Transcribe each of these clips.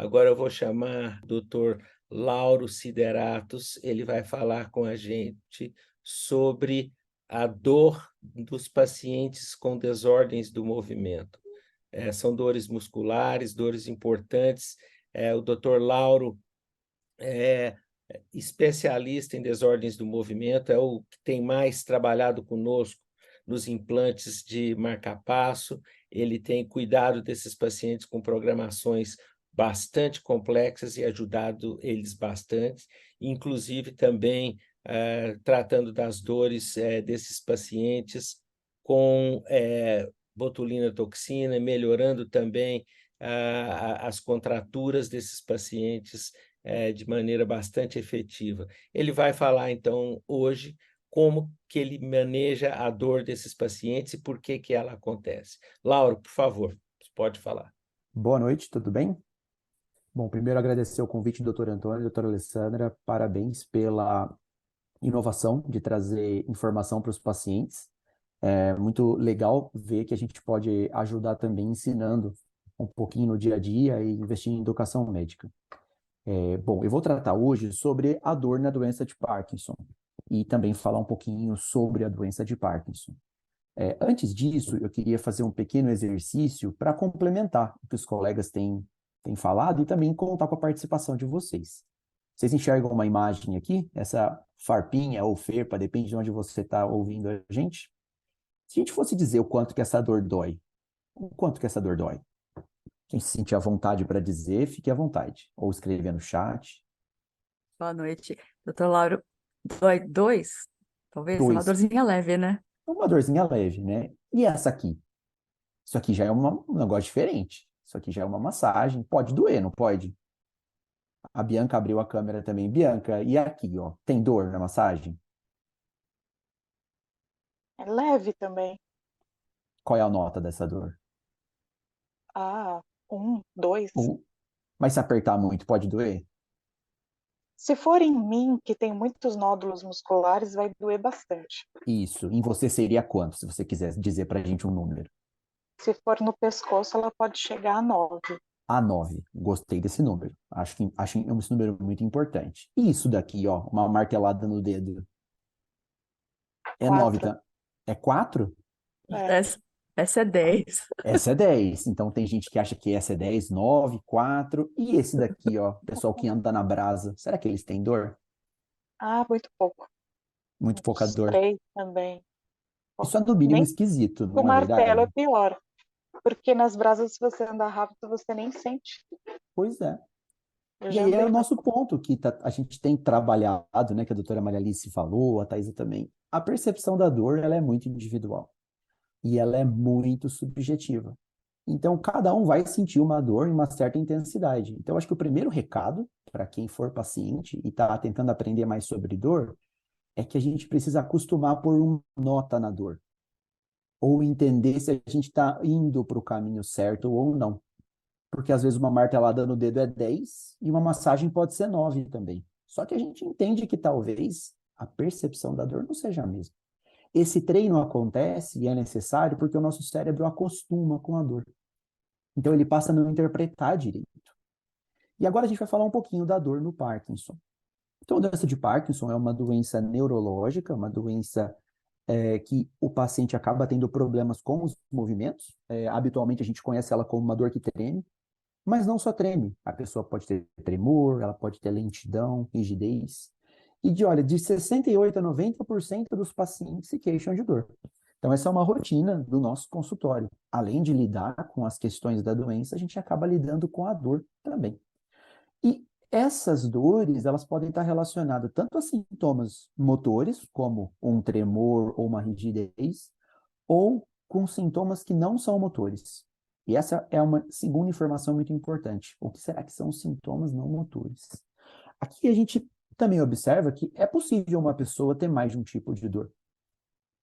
Agora eu vou chamar o doutor Lauro Sideratos, ele vai falar com a gente sobre a dor dos pacientes com desordens do movimento. São dores musculares, dores importantes. O doutor Lauro é especialista em desordens do movimento, é o que tem mais trabalhado conosco nos implantes de marcapasso. Ele tem cuidado desses pacientes com programações bastante complexas e ajudado eles bastante, inclusive também tratando das dores desses pacientes com botulina toxina, melhorando também as contraturas desses pacientes de maneira bastante efetiva. Ele vai falar, então, hoje, como que ele maneja a dor desses pacientes e por que que ela acontece. Lauro, por favor, você pode falar. Boa noite, tudo bem? Bom, primeiro agradecer o convite do doutor Antônio e doutora Alessandra, parabéns pela inovação de trazer informação para os pacientes. É muito legal ver que a gente pode ajudar também ensinando um pouquinho no dia a dia e investir em educação médica. Bom, eu vou tratar hoje sobre a dor na doença de Parkinson e também falar um pouquinho sobre a doença de Parkinson. Antes disso, eu queria fazer um pequeno exercício para complementar o que os colegas têm falado e também contar com a participação de vocês. Vocês enxergam uma imagem aqui? Essa farpinha ou ferpa, depende de onde você está ouvindo a gente. Se a gente fosse dizer o quanto que essa dor dói, o quanto que essa dor dói? Quem se sentir à vontade para dizer, fique à vontade. Ou escrever no chat. Boa noite, doutor Lauro. Dói 2? Talvez uma 2. dorzinha leve, né? Uma dorzinha leve, né? E essa aqui? Isso aqui já é um negócio diferente. Isso aqui já é uma massagem. Pode doer, não pode? A Bianca abriu a câmera também. Bianca, e aqui, ó? Tem dor na massagem? É leve também. Qual é a nota dessa dor? 2. Mas se apertar muito, pode doer? Se for em mim, que tem muitos nódulos musculares, vai doer bastante. Isso. Em você seria quanto, se você quiser dizer pra gente um número? Se for no pescoço, ela pode chegar a 9. A 9. Gostei desse número. Acho esse número muito importante. E isso daqui, ó, uma martelada no dedo. É 9, 4. tá? É 4? É. Essa é 10. Essa é 10. Então tem gente que acha que essa é 10, 9, 4. E esse daqui, ó, pessoal que anda na brasa, será que eles têm dor? Muito pouco. Muito pouca Uns dor. 3 também. Isso é no mínimo Nem esquisito, o não é martelo é verdade? pior. Porque nas brasas, se você andar rápido, você nem sente. Pois é. Eu E já aí é andei o nosso bastante. ponto que a gente tem trabalhado, né, que a doutora Maria Alice falou, a Thaisa também. A percepção da dor, ela é muito individual e ela é muito subjetiva. Então, cada um vai sentir uma dor em uma certa intensidade. Então, acho que o primeiro recado para quem for paciente e está tentando aprender mais sobre dor é que a gente precisa acostumar a pôr uma nota na dor ou entender se a gente está indo para o caminho certo ou não. Porque às vezes uma martelada no dedo é 10 e uma massagem pode ser 9 também. Só que a gente entende que talvez a percepção da dor não seja a mesma. Esse treino acontece e é necessário porque o nosso cérebro acostuma com a dor. Então ele passa a não interpretar direito. E agora a gente vai falar um pouquinho da dor no Parkinson. Então, a doença de Parkinson é uma doença neurológica, uma doença que o paciente acaba tendo problemas com os movimentos. Habitualmente a gente conhece ela como uma dor que treme, mas não só treme. A pessoa pode ter tremor, ela pode ter lentidão, rigidez. Olha, de 68% a 90% dos pacientes se queixam de dor. Então, essa é uma rotina do nosso consultório. Além de lidar com as questões da doença, a gente acaba lidando com a dor também. E essas dores, elas podem estar relacionadas tanto a sintomas motores, como um tremor ou uma rigidez, ou com sintomas que não são motores. E essa é uma segunda informação muito importante. O que será que são os sintomas não motores? Aqui a gente também observa que é possível uma pessoa ter mais de um tipo de dor.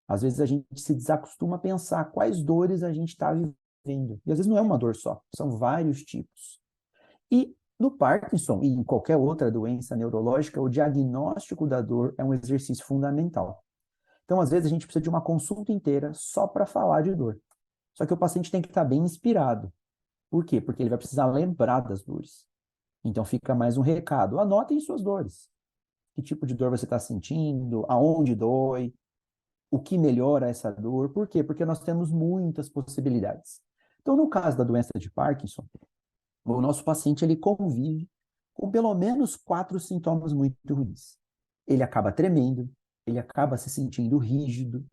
Às vezes a gente se desacostuma a pensar quais dores a gente está vivendo. E às vezes não é uma dor só, são vários tipos. E no Parkinson e em qualquer outra doença neurológica, o diagnóstico da dor é um exercício fundamental. Então, às vezes, a gente precisa de uma consulta inteira só para falar de dor. Só que o paciente tem que estar bem inspirado. Por quê? Porque ele vai precisar lembrar das dores. Então fica mais um recado. Anotem suas dores. Que tipo de dor você está sentindo, aonde dói, o que melhora essa dor. Por quê? Porque nós temos muitas possibilidades. Então, no caso da doença de Parkinson, o nosso paciente ele convive com pelo menos 4 sintomas muito ruins. Ele acaba tremendo, ele acaba se sentindo rígido,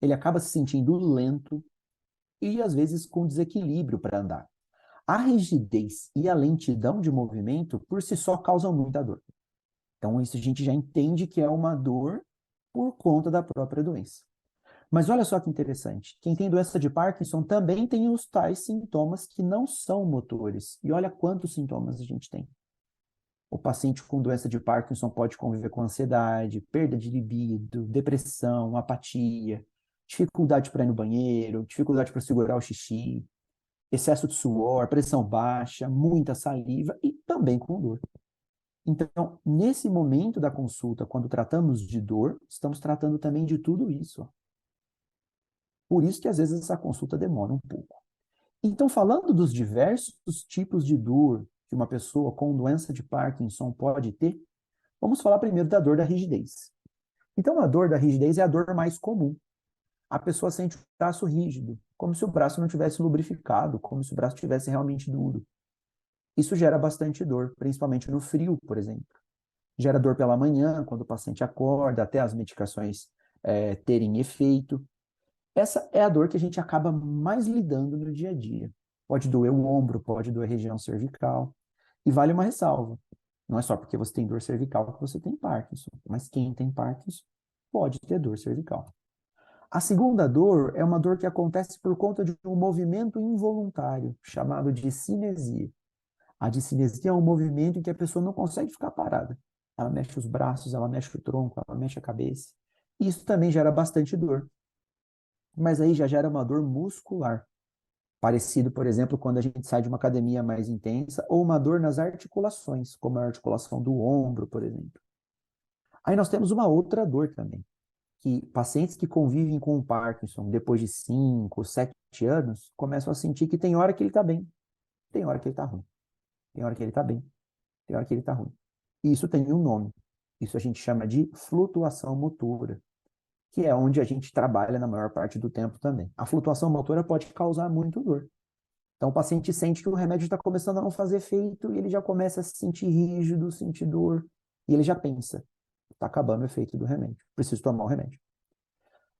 ele acaba se sentindo lento e, às vezes, com desequilíbrio para andar. A rigidez e a lentidão de movimento, por si só, causam muita dor. Então, isso a gente já entende que é uma dor por conta da própria doença. Mas olha só que interessante. Quem tem doença de Parkinson também tem os tais sintomas que não são motores. E olha quantos sintomas a gente tem. O paciente com doença de Parkinson pode conviver com ansiedade, perda de libido, depressão, apatia, dificuldade para ir no banheiro, dificuldade para segurar o xixi, excesso de suor, pressão baixa, muita saliva e também com dor. Então, nesse momento da consulta, quando tratamos de dor, estamos tratando também de tudo isso. Por isso que às vezes essa consulta demora um pouco. Então, falando dos diversos tipos de dor que uma pessoa com doença de Parkinson pode ter, vamos falar primeiro da dor da rigidez. Então, a dor da rigidez é a dor mais comum. A pessoa sente o braço rígido, como se o braço não tivesse lubrificado, como se o braço estivesse realmente duro. Isso gera bastante dor, principalmente no frio, por exemplo. Gera dor pela manhã, quando o paciente acorda, até as medicações terem efeito. Essa é a dor que a gente acaba mais lidando no dia a dia. Pode doer o ombro, pode doer a região cervical. E vale uma ressalva. Não é só porque você tem dor cervical que você tem Parkinson, mas quem tem Parkinson pode ter dor cervical. A segunda dor é uma dor que acontece por conta de um movimento involuntário, chamado de cinesia. A discinesia é um movimento em que a pessoa não consegue ficar parada. Ela mexe os braços, ela mexe o tronco, ela mexe a cabeça. E isso também gera bastante dor. Mas aí já gera uma dor muscular. Parecido, por exemplo, quando a gente sai de uma academia mais intensa, ou uma dor nas articulações, como a articulação do ombro, por exemplo. Aí nós temos uma outra dor também, que pacientes que convivem com o Parkinson depois de 5, 7 anos, começam a sentir que tem hora que ele está bem, tem hora que ele está ruim. Tem hora que ele está bem, tem hora que ele está ruim. E isso tem um nome. Isso a gente chama de flutuação motora, que é onde a gente trabalha na maior parte do tempo também. A flutuação motora pode causar muito dor. Então, o paciente sente que o remédio está começando a não fazer efeito e ele já começa a se sentir rígido, sentir dor, e ele já pensa, está acabando o efeito do remédio, preciso tomar o remédio.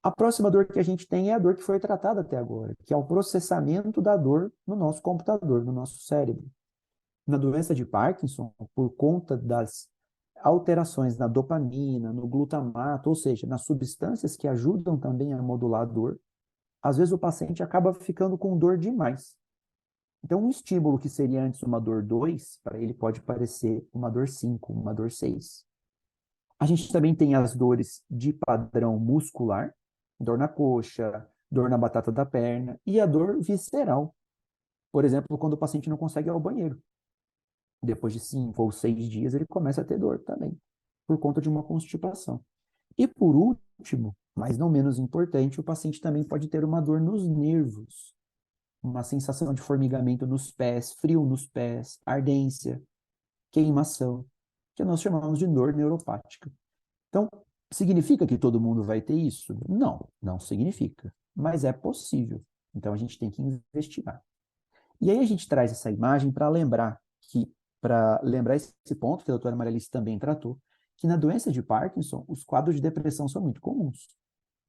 A próxima dor que a gente tem é a dor que foi tratada até agora, que é o processamento da dor no nosso computador, no nosso cérebro. Na doença de Parkinson, por conta das alterações na dopamina, no glutamato, ou seja, nas substâncias que ajudam também a modular a dor, às vezes o paciente acaba ficando com dor demais. Então, um estímulo que seria antes uma dor 2, para ele pode parecer uma dor 5, uma dor 6. A gente também tem as dores de padrão muscular, dor na coxa, dor na batata da perna, e a dor visceral. Por exemplo, quando o paciente não consegue ir ao banheiro. Depois de 5 ou 6 dias, ele começa a ter dor também, por conta de uma constipação. E por último, mas não menos importante, o paciente também pode ter uma dor nos nervos, uma sensação de formigamento nos pés, frio nos pés, ardência, queimação, que nós chamamos de dor neuropática. Então, significa que todo mundo vai ter isso? Não, não significa, mas é possível. Então, a gente tem que investigar. E aí a gente traz essa imagem para lembrar esse ponto que a doutora Maria Alice também tratou, que na doença de Parkinson, os quadros de depressão são muito comuns.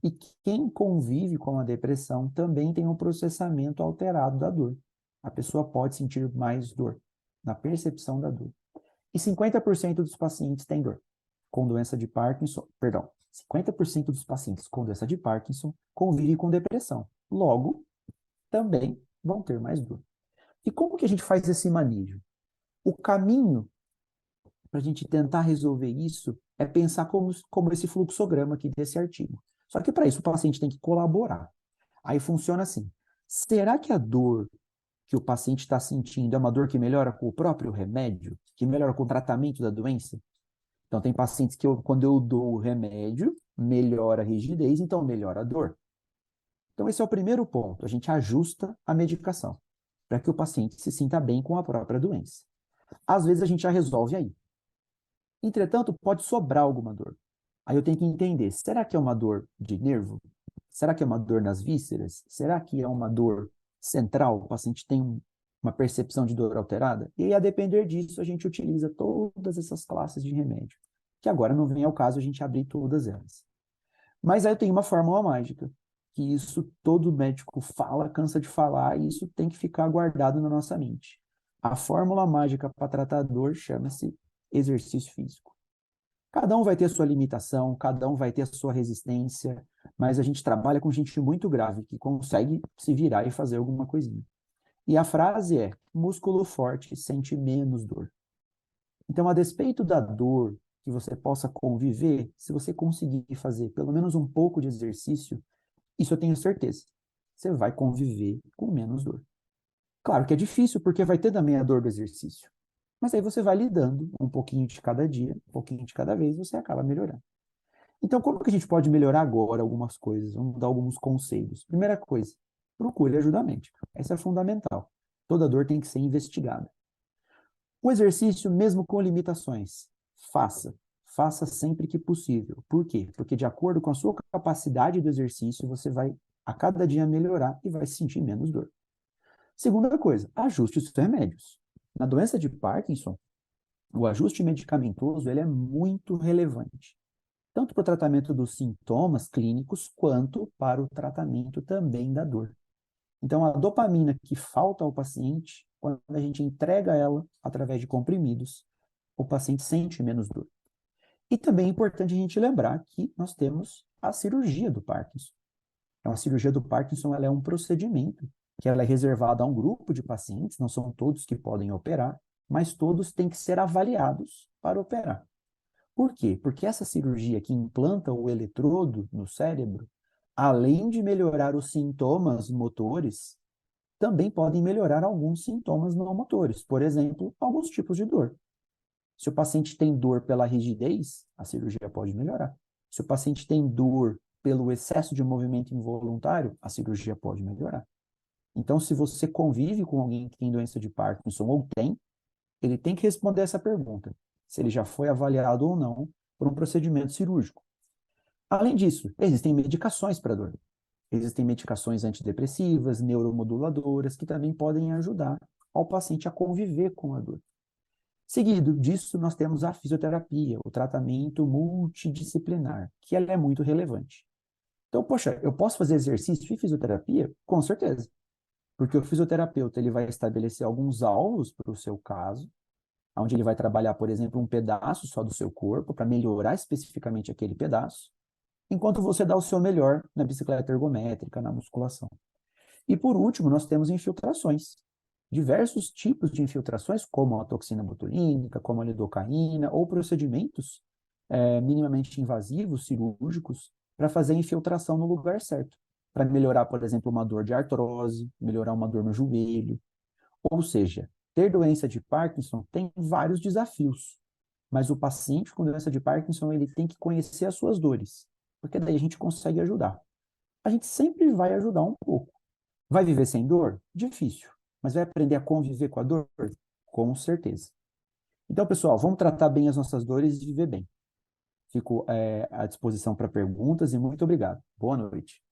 E quem convive com a depressão também tem um processamento alterado da dor. A pessoa pode sentir mais dor, na percepção da dor. E 50% dos pacientes têm dor com doença de Parkinson, 50% dos pacientes com doença de Parkinson convivem com depressão. Logo, também vão ter mais dor. E como que a gente faz esse manejo? O caminho para a gente tentar resolver isso é pensar como esse fluxograma aqui desse artigo. Só que para isso o paciente tem que colaborar. Aí funciona assim. Será que a dor que o paciente está sentindo é uma dor que melhora com o próprio remédio? Que melhora com o tratamento da doença? Então tem pacientes que quando eu dou o remédio, melhora a rigidez, então melhora a dor. Então esse é o primeiro ponto. A gente ajusta a medicação para que o paciente se sinta bem com a própria doença. Às vezes a gente já resolve aí. Entretanto, pode sobrar alguma dor. Aí eu tenho que entender, será que é uma dor de nervo? Será que é uma dor nas vísceras? Será que é uma dor central? O paciente tem uma percepção de dor alterada? E aí, a depender disso, a gente utiliza todas essas classes de remédio, que agora não vem ao caso a gente abrir todas elas. Mas aí eu tenho uma fórmula mágica, que isso todo médico fala, cansa de falar, e isso tem que ficar guardado na nossa mente. A fórmula mágica para tratar a dor chama-se exercício físico. Cada um vai ter a sua limitação, cada um vai ter a sua resistência, mas a gente trabalha com gente muito grave, que consegue se virar e fazer alguma coisinha. E a frase é: músculo forte sente menos dor. Então, a despeito da dor que você possa conviver, se você conseguir fazer pelo menos um pouco de exercício, isso eu tenho certeza, você vai conviver com menos dor. Claro que é difícil, porque vai ter também a dor do exercício. Mas aí você vai lidando um pouquinho de cada dia, um pouquinho de cada vez, você acaba melhorando. Então, como que a gente pode melhorar agora algumas coisas? Vamos dar alguns conselhos. Primeira coisa, procure ajuda médica. Essa é fundamental. Toda dor tem que ser investigada. O exercício, mesmo com limitações, faça. Faça sempre que possível. Por quê? Porque de acordo com a sua capacidade do exercício, você vai a cada dia melhorar e vai sentir menos dor. Segunda coisa, ajuste os remédios. Na doença de Parkinson, o ajuste medicamentoso ele é muito relevante, tanto para o tratamento dos sintomas clínicos, quanto para o tratamento também da dor. Então, a dopamina que falta ao paciente, quando a gente entrega ela através de comprimidos, o paciente sente menos dor. E também é importante a gente lembrar que nós temos a cirurgia do Parkinson. Então, a cirurgia do Parkinson ela é um procedimento que ela é reservada a um grupo de pacientes, não são todos que podem operar, mas todos têm que ser avaliados para operar. Por quê? Porque essa cirurgia que implanta o eletrodo no cérebro, além de melhorar os sintomas motores, também podem melhorar alguns sintomas não motores, por exemplo, alguns tipos de dor. Se o paciente tem dor pela rigidez, a cirurgia pode melhorar. Se o paciente tem dor pelo excesso de movimento involuntário, a cirurgia pode melhorar. Então, se você convive com alguém que tem doença de Parkinson ou tem, ele tem que responder essa pergunta, se ele já foi avaliado ou não por um procedimento cirúrgico. Além disso, existem medicações para dor. Existem medicações antidepressivas, neuromoduladoras, que também podem ajudar ao paciente a conviver com a dor. Seguido disso, nós temos a fisioterapia, o tratamento multidisciplinar, que ela é muito relevante. Então, poxa, eu posso fazer exercício e fisioterapia? Com certeza. Porque o fisioterapeuta ele vai estabelecer alguns alvos para o seu caso, onde ele vai trabalhar, por exemplo, um pedaço só do seu corpo para melhorar especificamente aquele pedaço, enquanto você dá o seu melhor na bicicleta ergométrica, na musculação. E por último, nós temos infiltrações. Diversos tipos de infiltrações, como a toxina botulínica, como a lidocaína, ou procedimentos minimamente invasivos, cirúrgicos, para fazer a infiltração no lugar certo. Para melhorar, por exemplo, uma dor de artrose, melhorar uma dor no joelho. Ou seja, ter doença de Parkinson tem vários desafios, mas o paciente com doença de Parkinson ele tem que conhecer as suas dores, porque daí a gente consegue ajudar. A gente sempre vai ajudar um pouco. Vai viver sem dor? Difícil. Mas vai aprender a conviver com a dor? Com certeza. Então, pessoal, vamos tratar bem as nossas dores e viver bem. Fico à disposição para perguntas e muito obrigado. Boa noite.